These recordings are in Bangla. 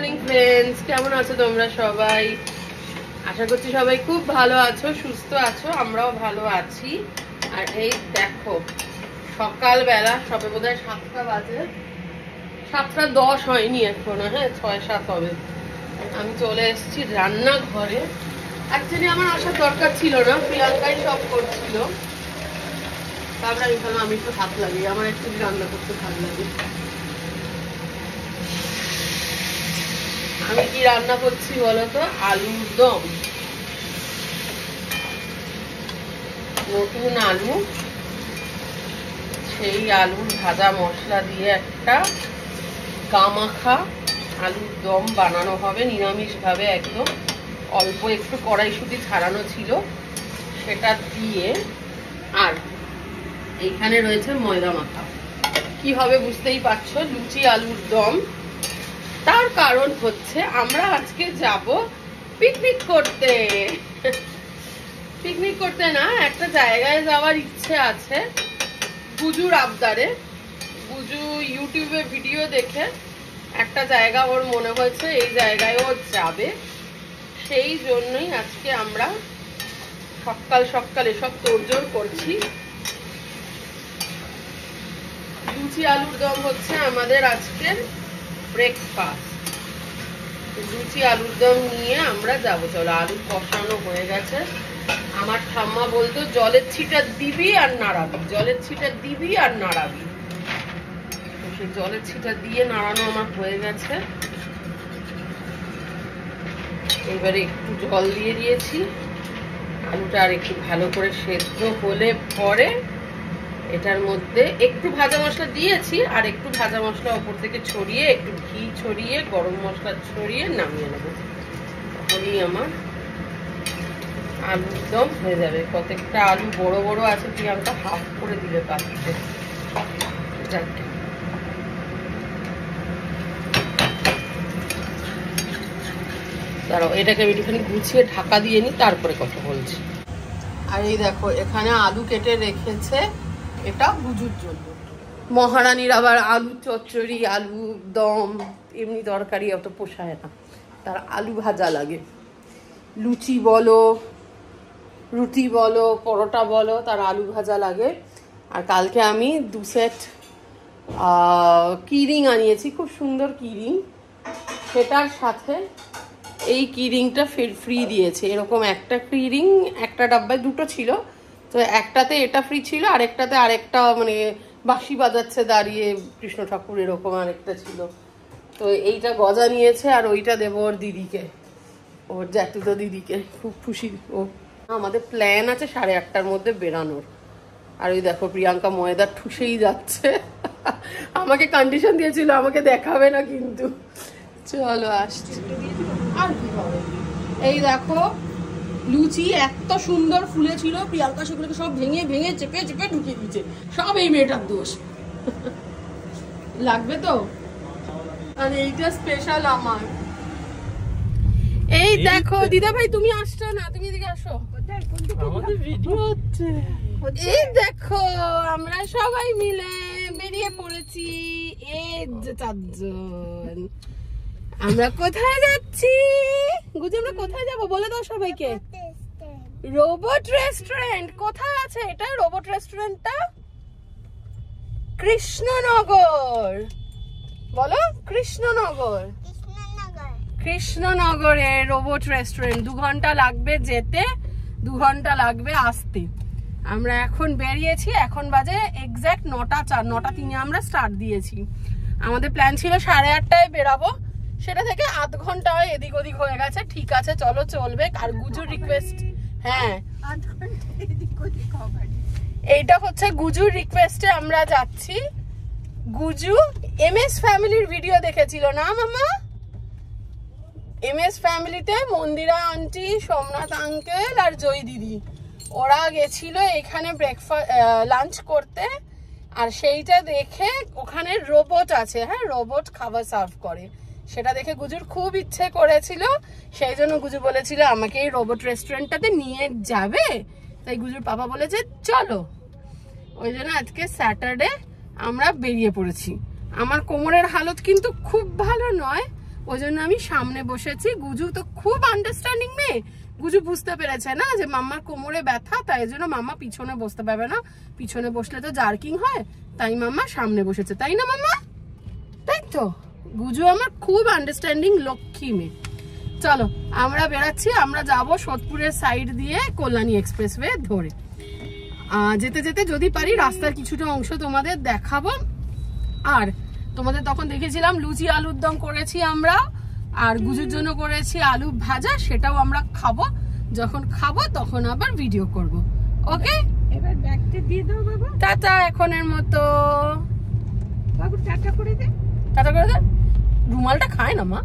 মর্নিং ফ্রেন্ডস, কেমন আছো তোমরা সবাই? আশা করছি সবাই খুব ভালো আছো, সুস্থ আছো। আমরাও ভালো আছি। আর এই দেখো সকালবেলা, সবে বোধহয় 7টা বাজে, 7:10 হয়নি এখনো, হ্যাঁ 6-7 হবে। আমি চলে এসেছি রান্নাঘরে। অ্যাকচুয়ালি আমার আসার দরকার ছিল না, প্রিয়াঙ্কাই সব করছিল। তারপরে আমি ভাবলাম আমি একটু হাত লাগিয়ে, আমার একটু রান্না করতে ভালো লাগে। আমি কি রান্না করছি বলতো? আলুর দম। নতুন আলু, সেই আলুর ভাজা মশলা দিয়ে একটা গামাখা আলুর দম বানানো হবে নিরামিষ ভাবে একদম। অল্প একটু কড়াইশুঁটি ছাড়ানো ছিল, সেটা দিয়ে। আর এইখানে রয়েছে ময়দা মাখা। কি হবে বুঝতেই পারছো, লুচি আলুর দম। তার কারণ হচ্ছে আমরা আজকে যাব পিকনিক করতে। পিকনিক করতে না, একটা জায়গায় যাওয়ার ইচ্ছে আছে গুজুর আবদারে। গুজু ইউটিউবে ভিডিও দেখে একটা জায়গা ওর মনে হয়েছে এই জায়গায় ও যাবে। সেই জন্যই আজকে আমরা সকাল সকাল এসব তোড়জোড় করছি। লুচি আলুর দম হচ্ছে আমাদের আজকের ব্রেকফাস্ট। লুচি আলুর দম নিয়ে আমরা যাবো। চলো, আলু কষানো হয়ে গেছে। আমার ঠাম্মা বলতো জলের ছিটা দিবি আর নাড়াবি, জলের ছিটা দিবি আর নাড়াবি। তো সেই জলের ছিটা দিয়ে নাড়ানো আমার হয়ে গেছে। এবারে একটু জল দিয়ে দিয়েছি। আলুটা আর একটু ভালো করে সেদ্ধ হলে পরে এটার মধ্যে একটু ভাজা মশলা দিয়েছি, আর একটু ভাজা মশলা ওপর থেকে ছড়িয়ে, একটু ঘি ছড়িয়ে, গরম মশলা ছড়িয়ে নামিয়ে নেবো। তাহলেই আমার আলুর দম হয়ে যাবে। প্রত্যেকটা আলু বড় বড় আছে, প্রিয়াঙ্কা হাফ করে দিলে কাটতে। দাঁড়াও, এটাকে আমি একটুখানি গুছিয়ে ঢাকা দিয়ে নিই, তারপরে কথা বলছি। আর এই দেখো এখানে আলু কেটে রেখেছে, এটা গুজুর জন্য। মহারানীর আবার আলু চচ্চড়ি, আলু দম, এমনি তরকারি অত পোষায় না, তার আলু ভাজা লাগে। লুচি বলো, রুটি বলো, পরোটা বলো, তার আলু ভাজা লাগে। আর কালকে আমি 2 সেট কিরিং আনিয়েছি, খুব সুন্দর কিরিং। সেটার সাথে এই কিরিংটা ফ্রি দিয়েছে। এরকম একটা কিরিং, একটা ডাব্বায় 2টো ছিল, তো একটাতে এটা ফ্রি ছিল, আরেকটাতে আরেকটা মানে বাঁশি বাজাচ্ছে দাঁড়িয়ে কৃষ্ণ ঠাকুর, এরকম আরেকটা ছিল। তো এইটা গজা নিয়েছে, আর ওইটা দেবো ওর দিদিকে, ওর জ্যাঠুতো দিদিকে। খুব খুশি ও। আমাদের প্ল্যান আছে 8:30টার মধ্যে বেরানোর। আর ওই দেখো প্রিয়াঙ্কা ময়দা ঠুসেই যাচ্ছে। আমাকে কন্ডিশন দিয়েছিল আমাকে দেখাবে না কিন্তু। চলো আসছি। আর কি হবে, এই দেখো লুচি এত সুন্দর ফুলেছিল, প্রিয়াঙ্কা সেগুলোকে সব ভেঙে ভেঙে চেপে চেপে ঢুকিয়ে দিচ্ছে। সব এই মেয়েটার দোষ। লাগবে তো। আর এইটা স্পেশাল আমার। এই দেখো দিদা ভাই, তুমি আসছো না, তুমি এদিকে আসো। এই দেখো আমরা সবাই মিলে বেরিয়ে পড়েছি। এই যে 4 জন। আমরা কোথায় যাচ্ছি? গুজু, আমরা কোথায় যাবো বলে দাও সবাইকে। Robot restaurant. কোথায় আছে এটা রোবট রেস্টুরেন্টটা? কৃষ্ণনগর। বলো কৃষ্ণনগর। কৃষ্ণনগরে রোবট রেস্টুরেন্ট। 2 ঘন্টা লাগবে যেতে, 2 ঘন্টা লাগবে আসতে। আমরা এখন বেরিয়েছি, এখন বাজে এক্স্যাক্ট 9:04, 9:03 আমরা স্টার্ট দিয়েছি। আমাদের প্ল্যান ছিল 8:30টায় বেরাবো, সেটা থেকে আধ ঘন্টা এদিক ওদিক হয়ে গেছে। ঠিক আছে চলো, চলবে। আর গুজুর রিকোয়েস্ট, হ্যাঁ এইটা হচ্ছে গুজুর রিকোয়েস্টে আমরা যাচ্ছি। গুজু MS ফ্যামিলির ভিডিও দেখেছিল না মামা? MS ফ্যামিলিতে মন্দিরা আন্টি, সোমনাথ আঙ্কেল আর জয় দিদি, ওরা গেছিল এখানে ব্রেকফাস্ট লাঞ্চ করতে। আর সেইটা দেখে ওখানে রোবট আছে, হ্যাঁ রোবট খাবার সার্ভ করে, সেটা দেখে গুজুর খুব ইচ্ছে করেছিল। সেই জন্য গুজু বলেছিল আমাকে এই রোবট রেস্টুরেন্টটাতে নিয়ে যাবে। তাই গুজুর পাপা বলেছে চলো। ওই জন্য আজকে স্যাটারডে আমরা বেরিয়ে পড়েছি। আমার কোমরের হালত কিন্তু খুব ভালো নয়, ওই জন্য আমি সামনে বসেছি। গুজু তো খুব আন্ডারস্ট্যান্ডিং মেয়ে, গুজু বুঝতে পেরেছে না যে মাম্মার কোমরে ব্যথা, তাই জন্য মাম্মা পিছনে বসতে পারবে না, পিছনে বসলে তো জার্কিং হয়, তাই মাম্মা সামনে বসেছে, তাই না মাম্মা? তাই তো, গুজু আমার খুব আন্ডারস্ট্যান্ডিং লক্ষ্মী মেয়ে। চলো আমরা বেরাচ্ছি, আমরা যাব সোদপুরের সাইড দিয়ে কল্যাণী এক্সপ্রেসওয়ে ধরে। যেতে যেতে যদি পারি রাস্তার কিছুটা অংশ তোমাদের দেখাবো। আর তোমাদের তখন দেখেছিলাম লুচি আলুর দম করেছি আমরা, আর গুজুর জন্য করেছি আলু ভাজা, সেটাও আমরা খাবো। যখন খাবো তখন আবার ভিডিও করব। ওকে, এবার ব্যাগটা দিয়ে দাও বাবা। টাটা এখনের মতো। বাবু টাটা করে দে। টাটা করে দে। রুমালটা খায় না মা।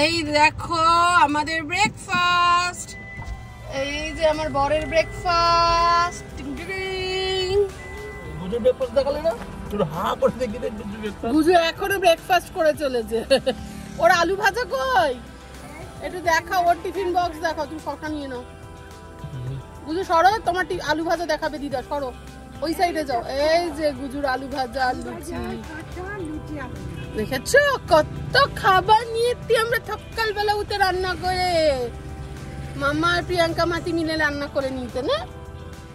এই দেখো আমাদের ব্রেকফাস্ট, এই যে আমার বরের ব্রেকফাস্ট। গুজু এখনো ব্রেকফাস্ট করে চলেছে। ওর আলু ভাজা কই একটু দেখা, ওর টিফিন বক্স দেখো, তুমি সরটা নিয়ে নাও। গুজু সরো, তোমার আলু ভাজা দেখাবে দিদা, সরো ওই সাইডে যাও। এই যে গুজুর আলু ভাজা আর লুচি, দেখেছো কত খাবার নিয়েছি আমরা সকাল বেলা উঠে রান্না করে। মামা আর প্রিয়াঙ্কা মাতি মিলে রান্না করে নিতে না,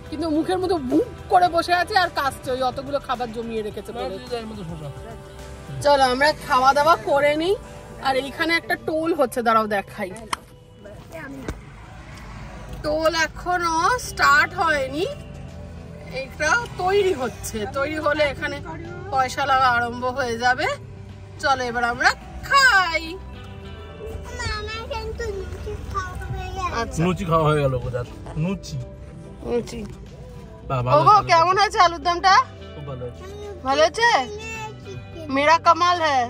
কিন্তু মুখের মতো বুক করে বসে আছে আর কাজটা ওই অতগুলো খাবার জমিয়ে রেখেছে। চলো আমরা খাওয়া দাওয়া করে নিই। আর এইখানে একটা টোল হচ্ছে, দাঁড়াও দেখাই। টোল এখনো স্টার্ট হয়নি, এটা তৈরি হচ্ছে, তৈরি হলে এখানে পয়সা লাগা আরম্ভ হয়ে যাবে। চলো এবার আমরা খাই। লুচি খাওয়া হয়ে গেল, লুচি লুচি। ওগো কেমন হয়েছে আলুর দমটা? খুব ভালো হয়েছে। ভালো হয়েছে? মেরা কামাল হ্যাঁ।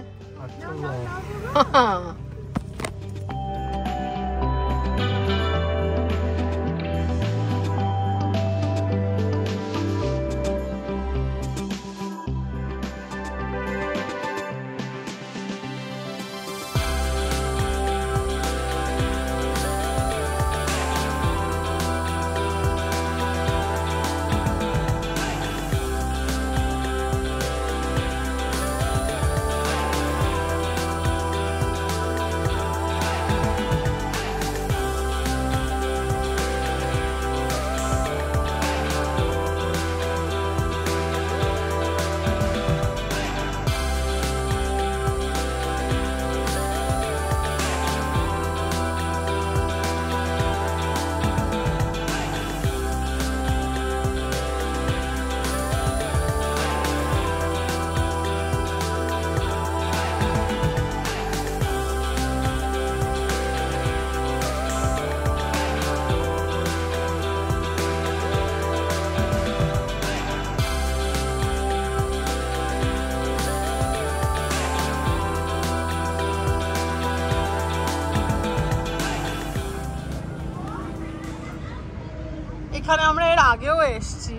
এখানে আমরা এর আগেও এসেছি,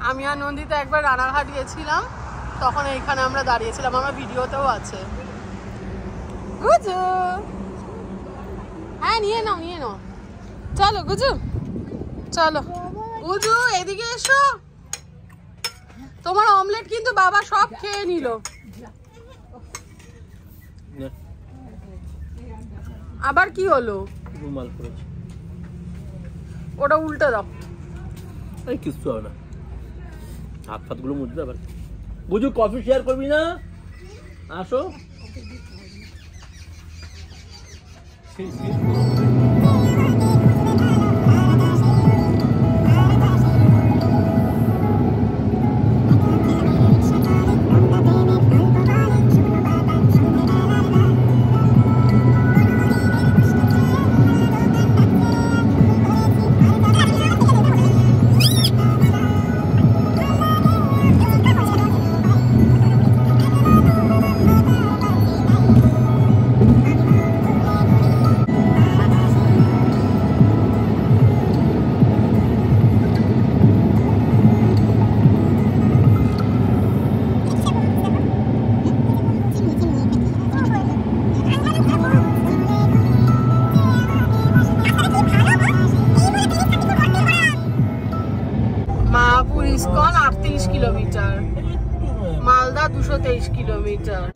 আমি আর নন্দিতা একবার রানাঘাট গেছিলাম, তখন এইখানে আমরা দাঁড়িয়েছিলাম, আমার ভিডিওতেও আছে। গুজু হ্যাঁ নিয়ে নাও নিয়ে নাও, চলো গুজু চলো। গুজু এদিকে এসো, তোমার অমলেট কিন্তু বাবা সব খেয়ে নিল। আবার কি হলো? রুমাল পড়েছে, ওটা উল্টে দাও। এই কিছু হবে না, হাত ফাত গুলো মুছবে আবার। বুঝু কফি শেয়ার করবি না? আসো। কিলোমিটার।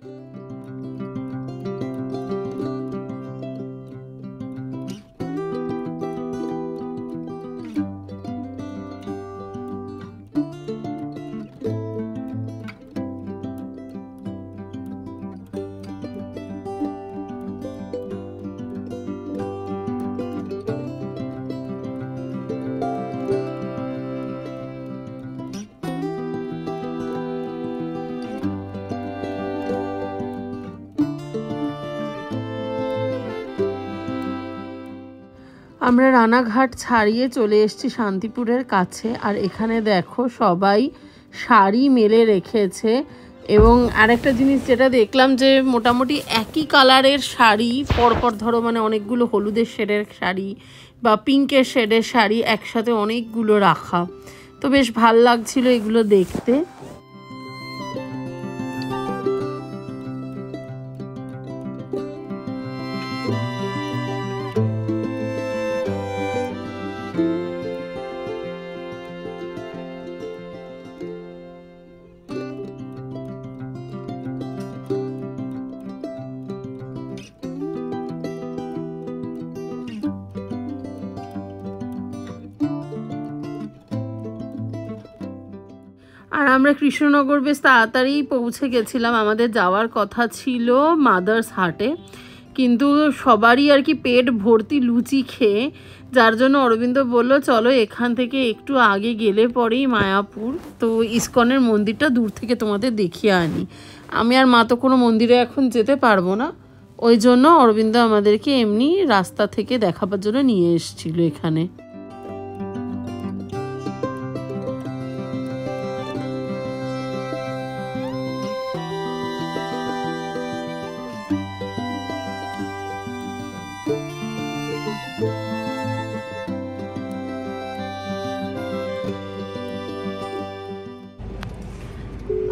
আমরা রানাঘাট ছাড়িয়ে চলে এসেছি শান্তিপুরের কাছে। আর এখানে দেখো সবাই শাড়ি মেলে রেখেছে। এবং আরেকটা জিনিস যেটা দেখলাম যে মোটামুটি একই কালারের শাড়ি পরপর ধরো মানে অনেকগুলো হলুদের শেডের শাড়ি বা পিঙ্কের শেডের শাড়ি একসাথে অনেকগুলো রাখা, তো বেশ ভাল লাগছিল এগুলো দেখতে। আর আমরা কৃষ্ণনগর বেশ তাড়াতাড়ি পৌঁছে গেছিলাম। আমাদের যাওয়ার কথা ছিল মাদার্স হাটে, কিন্তু সবারই আর কি পেট ভর্তি লুচি খেয়ে, যার জন্য অরবিন্দ বলল চলো এখান থেকে একটু আগে গেলে পরেই মায়াপুর, তো ইস্কনের মন্দিরটা দূর থেকে তোমাদের দেখিয়ে আনি। আমি আর মা তো কোনো মন্দিরে এখন যেতে পারবো না, ওই জন্য অরবিন্দ আমাদেরকে এমনি রাস্তা থেকে দেখাবার জন্য নিয়ে এসেছিল এখানে।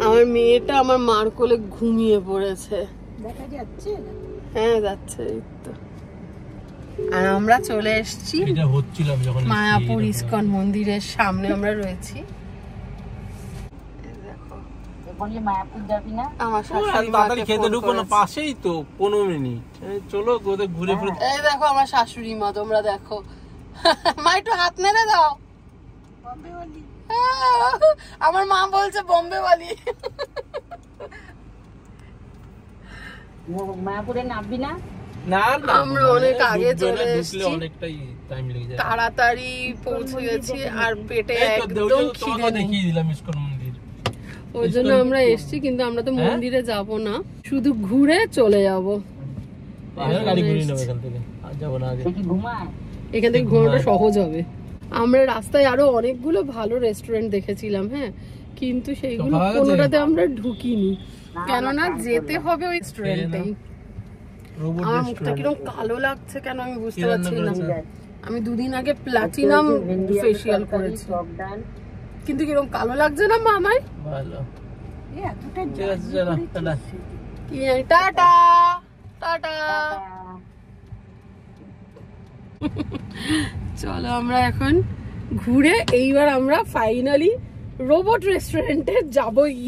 আমার মেয়েটা আমার মার কোলে ঘুমিয়ে পড়েছে, দেখা যাচ্ছে? হ্যাঁ যাচ্ছে এই তো। আর আমরা চলে এসেছি মায়াপুর ইস্কন মন্দিরের সামনে আমরা রয়েছি। মায়াপুর যাবি না? আমার শাশুড়ি মাকে খেতে ঢুকো না, পাশেই তো 15 মিনিট, চলো ঘুরে ফিরে। এই দেখো আমার শাশুড়ি মা, তোমরা দেখো। মা একটু হাত নেড়ে দাও। আমার মা বলছে বোম্বে বালি। মায়াপুরে নামবি না? না আমরা অনেক আগে চলে এসেছি, অনেকটাই টাইম লেগে যায়, তাড়াতাড়ি পৌঁছে গেছি আর পেটে একদম খিদে দেখিয়ে দিলাম ইস্কন মন্দির, ওই জন্য আমরা এসেছি। কিন্তু আমরা তো মন্দিরে যাব না, শুধু ঘুরে চলে যাব। গাড়ি ঘুরিয়ে নেব এখান থেকে, আর যাব না আগে। এখান থেকে ঘোরাটা সহজ হবে। আমরা রাস্তায় আরো অনেকগুলো ভালো রেস্টুরেন্ট দেখেছিলাম, হ্যাঁ, কিন্তু সেইগুলো কোনোটাতে আমরা ঢুকিনি, কেননা যেতে হবে ওই রেস্টুরেন্টেই। আমার মুখটা কিরকম কালো লাগছে কেন আমি বুঝতে পারছি না। আমি দুদিন আগে প্লাটিনাম ফেসিয়াল করেছি, কিন্তু কিরকম কালো লাগছে না মা আমায়। Tata tata. চলো আমরা এখন ঘুরে এইবার আমরা ফাইনালি রোবট রেস্টুরেন্টে যাবই।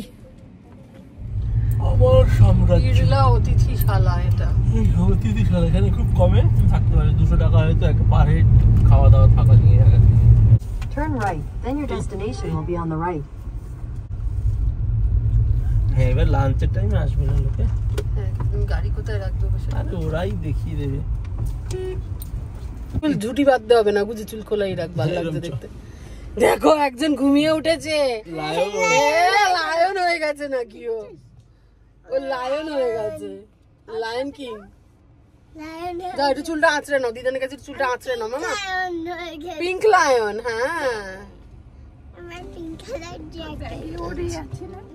আমার সাম্রাজ্য বিড়লা অতিথিশালা, এটা অতিথিশালা, এখানে খুব কমে থাকতে পারে, 200 টাকা হয়তো একটা পার হেড খাওয়া দাওয়া থাকা নিয়ে। Turn right, then your destination will be on the right. হ্যাঁ, এবার লাঞ্চের টাইমে আসবে না লোকে। হ্যাঁ, তুমি গাড়ি কোথায় রাখবে? আরে ওরাই দেখিয়ে দেবে। ঝুটি বাঁধতে হবে না, গুজি চুল খোলাই রাখ, ভালো লাগছে দেখতে। দেখো একজন ঘুমিয়ে উঠেছে, লায়ন হয়ে গেছে নাকি? ও লায়ন হয়ে গেছে, লায়ন কিং। যাও একটু চুলটা আঁচড়ে নাও, দিদানের কাছে চুলটা আঁচড়ে নাও মামা। পিঙ্ক লায়ন, হ্যাঁ।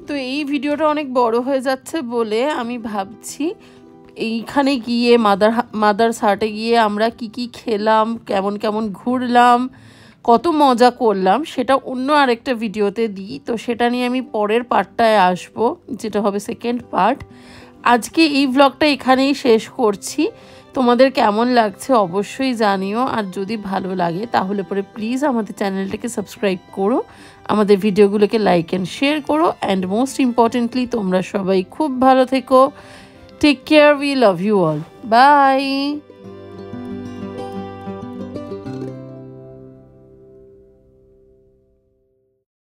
তো এই ভিডিওটা অনেক বড় হয়ে যাচ্ছে বলে আমি ভাবছি এইখানে গিয়ে মাদার্স হাটে গিয়ে আমরা কি কি খেলাম, কেমন কেমন ঘুরলাম, কত মজা করলাম, সেটা অন্য আরেকটা ভিডিওতে দিই। তো সেটা নিয়ে আমি পরের পার্টটায় আসবো, যেটা হবে সেকেন্ড পার্ট। আজকে এই ব্লগটা এখানেই শেষ করছি। তোমাদের কেমন লাগছে অবশ্যই জানিও, আর যদি ভালো লাগে তাহলে পরে প্লিজ আমাদের চ্যানেলটাকে সাবস্ক্রাইব করো, আমাদের ভিডিওগুলোকে লাইক অ্যান্ড শেয়ার করো, অ্যান্ড মোস্ট ইম্পর্টেন্টলি তোমরা সবাই খুব ভালো থেকো। Take care, we love you all, by.